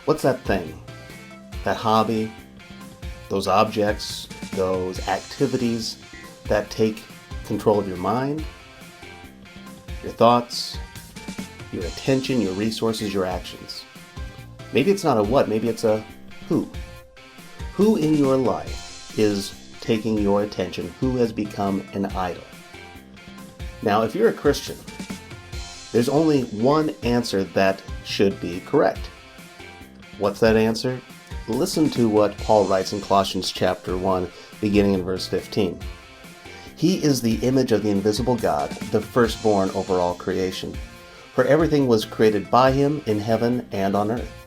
What's that thing? That hobby? Those objects? Those activities that take control of your mind, your thoughts, your attention, your resources, your actions. Maybe it's not a what, maybe it's a who. Who in your life is taking your attention? Who has become an idol? Now, if you're a Christian, there's only one answer that should be correct. What's that answer? Listen to what Paul writes in Colossians chapter 1, beginning in verse 15. He is the image of the invisible God, the firstborn over all creation. For everything was created by him in heaven and on earth.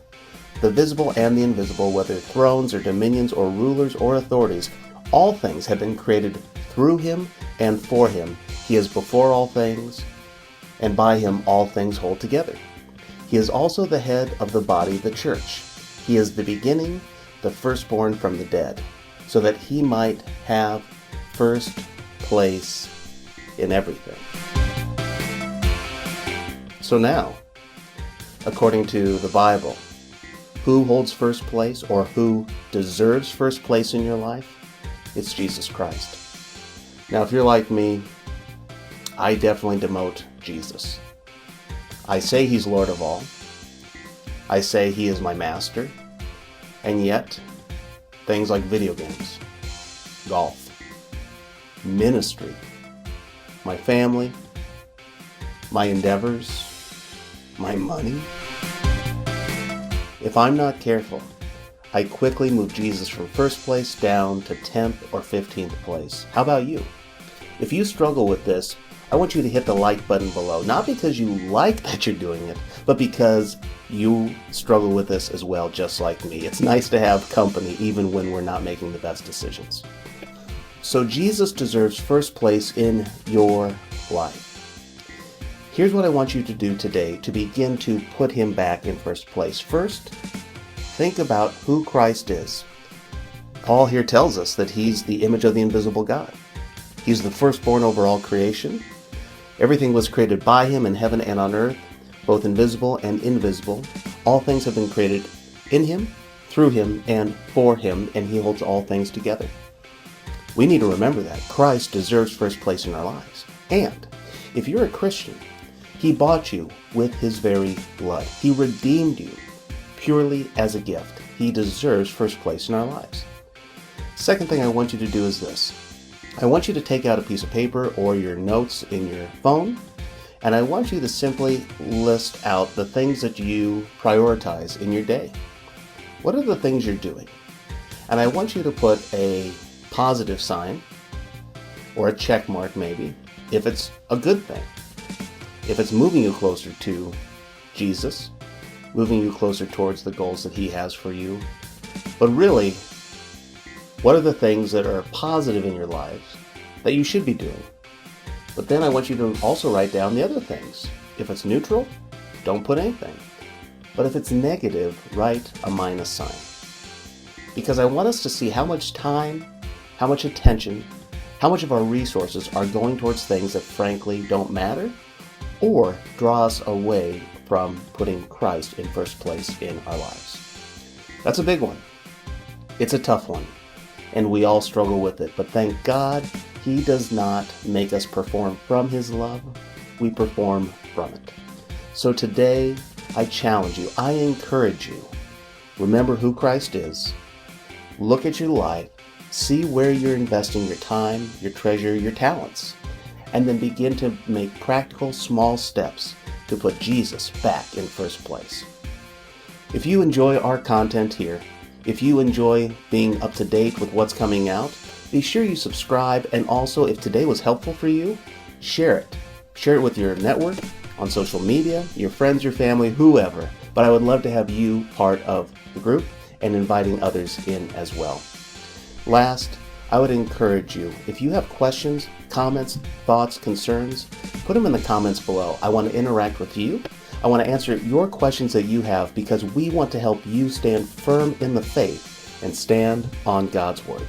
The visible and the invisible, whether thrones or dominions or rulers or authorities, all things have been created through him and for him. He is before all things, and by him all things hold together. He is also the head of the body, the church. He is the beginning, the firstborn from the dead, so that he might have first place in everything. So now, according to the Bible, who holds first place or who deserves first place in your life? It's Jesus Christ. Now, if you're like me, I definitely demote Jesus. I say he's Lord of all. I say he is my master. And yet, things like video games, golf, ministry, my family, my endeavors, my money. If I'm not careful, I quickly move Jesus from first place down to 10th or 15th place. How about you? If you struggle with this, I want you to hit the like button below, not because you like that you're doing it, but because you struggle with this as well, just like me. It's nice to have company even when we're not making the best decisions. So Jesus deserves first place in your life. Here's what I want you to do today to begin to put him back in first place. First, think about who Christ is. Paul here tells us that he's the image of the invisible God. He's the firstborn over all creation. Everything was created by him in heaven and on earth, both invisible and invisible. All things have been created in him, through him, and for him, and he holds all things together. We need to remember that Christ deserves first place in our lives. And if you're a Christian, he bought you with his very blood. He redeemed you purely as a gift. He deserves first place in our lives. Second thing I want you to do is this. I want you to take out a piece of paper or your notes in your phone, and I want you to simply list out the things that you prioritize in your day. What are the things you're doing? And I want you to put a positive sign or a check mark maybe if it's a good thing. If it's moving you closer to Jesus, moving you closer towards the goals that he has for you. But really, what are the things that are positive in your lives that you should be doing? But then I want you to also write down the other things. If it's neutral, don't put anything. But if it's negative, write a minus sign. Because I want us to see how much time, how much attention, how much of our resources are going towards things that frankly don't matter or draw us away from putting Christ in first place in our lives. That's a big one. It's a tough one, and we all struggle with it. But thank God, he does not make us perform from his love. We perform from it. So today, I challenge you, I encourage you, remember who Christ is. Look at your life, see where you're investing your time, your treasure, your talents, and then begin to make practical small steps to put Jesus back in first place. If you enjoy our content here, if you enjoy being up to date with what's coming out, be sure you subscribe, and also if today was helpful for you, share it. Share it with your network, on social media, your friends, your family, whoever. But I would love to have you part of the group and inviting others in as well. Last, I would encourage you, if you have questions, comments, thoughts, concerns, put them in the comments below. I want to interact with you. I want to answer your questions that you have because we want to help you stand firm in the faith and stand on God's Word.